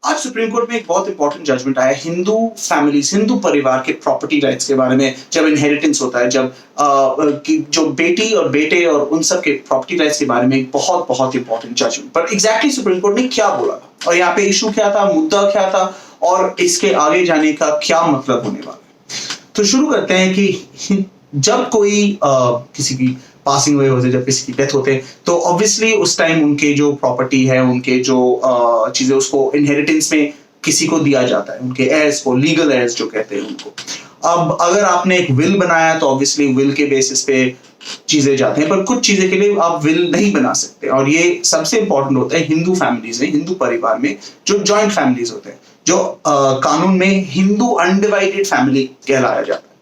आज supreme court में एक बहुत इंपॉर्टेंट जजमेंट आया हिंदू फैमिलीज, हिंदू परिवार के प्रॉपर्टी राइट्स के बारे में। जब इनहेरिटेंस होता है, जब जो बेटी और बेटे और उन सब के प्रॉपर्टी राइट्स के बारे में एक बहुत बहुत इंपॉर्टेंट जजमेंट। पर एग्जैक्टली सुप्रीम कोर्ट ने क्या बोला था और यहाँ पे इशू क्या था, मुद्दा क्या था और इसके आगे जाने का क्या मतलब होने वाला है। तो शुरू करते हैं कि जब कोई किसी की पासिंग अवे होते, जब किसी की डेथ होते, तो ऑब्वियसली उस टाइम उनके जो प्रॉपर्टी है, उनके जो चीजें, उसको इनहेरिटेंस में किसी को दिया जाता है, उनके एयर्स को, लीगल एयर्स जो कहते हैं उनको। अब अगर आपने एक विल बनाया तो ऑब्वियसली विल के बेसिस पे चीजें जाते हैं, पर कुछ चीजें के लिए आप विल नहीं बना सकते। और ये सबसे इंपॉर्टेंट होता है हिंदू फैमिलीज में, हिंदू परिवार में जो जॉइंट फैमिलीज होते हैं, जो कानून में हिंदू अनडिवाइडेड फैमिली कहलाया जाता है।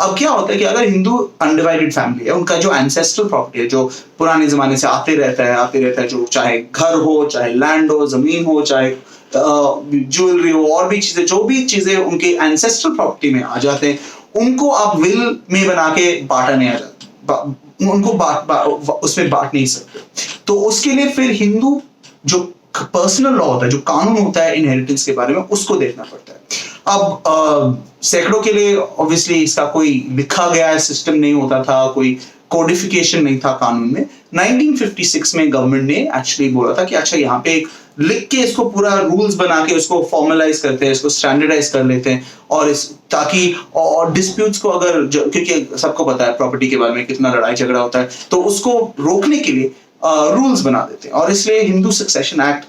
अब क्या होता है कि अगर हिंदू अनडिवाइडेड फैमिली है, उनका जो एंसेस्ट्रल प्रॉपर्टी है, जो पुराने जमाने से आते रहता है, जो चाहे घर हो, चाहे लैंड हो, जमीन हो, चाहे ज्वेलरी हो, और भी चीजें, जो भी चीजें उनके एंसेस्ट्रल प्रॉपर्टी में आ जाते हैं, उनको आप विल में बना के बांटा नहीं आ जाता, उनको उसमें बांट नहीं सकते। तो उसके लिए फिर हिंदू जो पर्सनल लॉ होता है, जो कानून होता है इनहेरिटेंस के बारे में, उसको देखना पड़ता है। अब सैकड़ों के लिए ऑब्वियसली इसका कोई लिखा गया सिस्टम नहीं होता था, कोई कोडिफिकेशन नहीं था कानून में। 1956 में गवर्नमेंट ने एक्चुअली बोला था कि अच्छा यहाँ पे एक लिख के इसको पूरा रूल्स बना के उसको फॉर्मलाइज करते हैं, इसको स्टैंडर्डाइज कर लेते हैं, और इस ताकि और डिस्प्यूट्स को अगर, क्योंकि सबको पता है प्रॉपर्टी के बारे में कितना लड़ाई झगड़ा होता है, तो उसको रोकने के लिए रूल्स बना देते हैं। और इसलिए हिंदू सक्सेशन एक्ट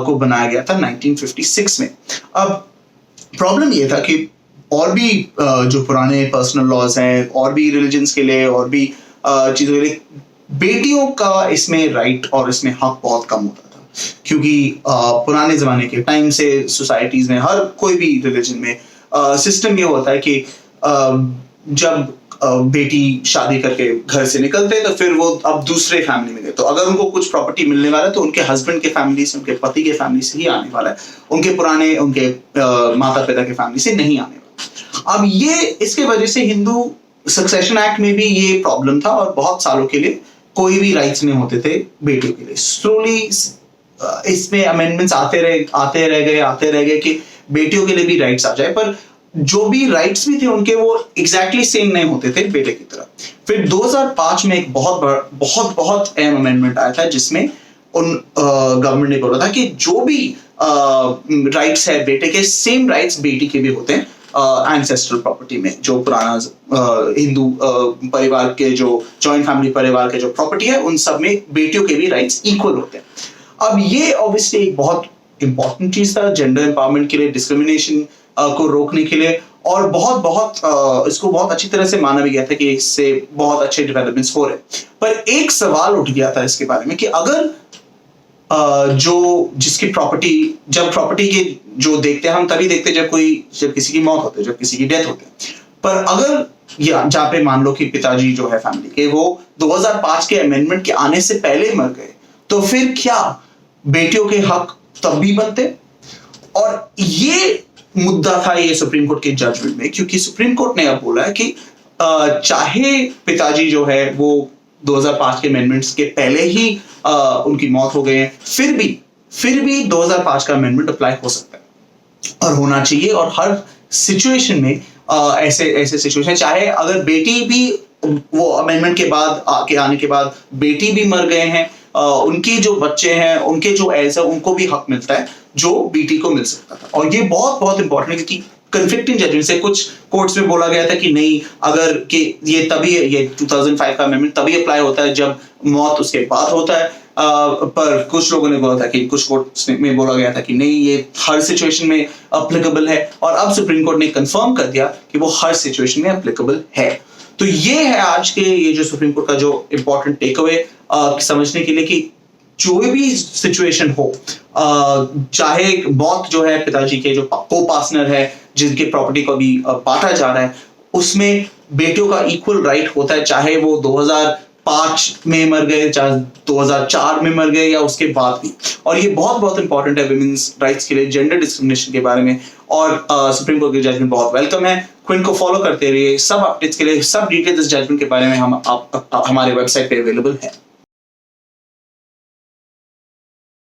को बनाया गया था 1956 में। अब प्रॉब्लम ये था कि और भी जो पुराने पर्सनल लॉज हैं, और भी रिलीजन्स के लिए, और भी चीजों के लिए, बेटियों का इसमें राइट और इसमें हक बहुत कम होता था। क्योंकि पुराने जमाने के टाइम से सोसाइटीज में, हर कोई भी रिलीजन में सिस्टम ये होता है कि जब बेटी शादी करके घर से निकलते तो फिर वो अब दूसरे फैमिली में गए, तो अगर उनको कुछ प्रॉपर्टी मिलने वाला है तो उनके हस्बैंड के फैमिली से, उनके पति के फैमिली से ही आने वाला है, उनके पुराने, उनके माता पिता के फैमिली से नहीं आने वाला। अब ये इसके वजह से हिंदू सक्सेशन एक्ट में भी ये प्रॉब्लम था, और बहुत सालों के लिए कोई भी राइट्स नहीं होते थे बेटियों के लिए। स्लोली इसमें अमेंडमेंट्स आते रह गए कि बेटियों के लिए भी राइट्स आ जाए, पर जो भी राइट्स भी थे उनके, वो एग्जैक्टली सेम नहीं होते थे बेटे की तरह। फिर 2005 में एक बहुत अहम अमेंडमेंट आया था, जिसमें उन गवर्नमेंट ने बोला था कि जो भी राइट्स है बेटे के, सेम राइट्स बेटी के भी होते हैं एंसेस्ट्रल प्रॉपर्टी में। जो पुराना हिंदू परिवार के, जो जॉइंट फैमिली परिवार के जो प्रॉपर्टी है, उन सब में बेटियों के भी राइट्स इक्वल होते हैं। अब ये ऑब्वियसली एक बहुत इंपॉर्टेंट चीज था जेंडर एम्पावरमेंट के लिए, डिस्क्रिमिनेशन को रोकने के लिए, और इसको बहुत अच्छी तरह से माना भी गया था कि इससे बहुत अच्छे डेवलपमेंट्स हो रहे। पर एक सवाल उठ गया था इसके बारे में कि अगर जिसकी प्रॉपर्टी, जब प्रॉपर्टी के जो देखते हैं हम तभी देखते हैं जब किसी की मौत होती है, जब किसी की डेथ होती है। पर अगर जहाँ पे मान लो कि पिताजी जो है फैमिली के, वो 2005 के अमेंडमेंट के आने से पहले मर गए, तो फिर क्या बेटियों के हक तब भी बनते? और ये मुद्दा था ये सुप्रीम कोर्ट के जजमेंट में, क्योंकि सुप्रीम कोर्ट ने अब बोला है कि चाहे पिताजी जो है वो 2005 के अमेंडमेंट्स के पहले ही उनकी मौत हो गए हैं, फिर भी 2005 का अमेंडमेंट अप्लाई हो सकता है और होना चाहिए। और हर सिचुएशन में ऐसे सिचुएशन, चाहे अगर बेटी भी, वो अमेंडमेंट के बाद आने के बाद बेटी भी मर गए हैं, उनके जो बच्चे हैं, उनके जो एज है, उनको भी हक मिलता है जो बेटी को मिल सकता था। और ये बहुत इंपॉर्टेंट है, क्योंकि कंफ्लिक्टिंग जजमेंट से कुछ कोर्ट्स में बोला गया था कि नहीं, अगर कि ये 2005 का अमेंडमेंट तभी अप्लाई होता है जब मौत उसके बाद होता है। पर कुछ लोगों ने बोला था कि, कुछ कोर्ट्स में बोला गया था कि नहीं, ये हर सिचुएशन में एप्लीकेबल है, और अब सुप्रीम कोर्ट ने कंफर्म कर दिया कि वो हर सिचुएशन में एप्लीकेबल है। तो ये है आज के ये जो सुप्रीम कोर्ट का जो इंपॉर्टेंट टेक अवे समझने के लिए, कि जो भी सिचुएशन हो, चाहे मौत जो है पिताजी के, जो को पार्टनर है, जिनके प्रॉपर्टी को भी बांटा जा रहा है, उसमें बेटियों का इक्वल राइट होता है, चाहे वो 2005 में मर गए, चाहे 2004 में मर गए, या उसके बाद भी। और ये बहुत इंपॉर्टेंट है विमेंस राइट्स के लिए, जेंडर डिस्क्रिमिनेशन के बारे में। और सुप्रीम कोर्ट के जजमेंट बहुत वेलकम है। क्विन को फॉलो करते रहिए। सब अपडेट्स के लिए, सब डिटेल्स इस जजमेंट के बारे में हमारे वेबसाइट पे अवेलेबल है।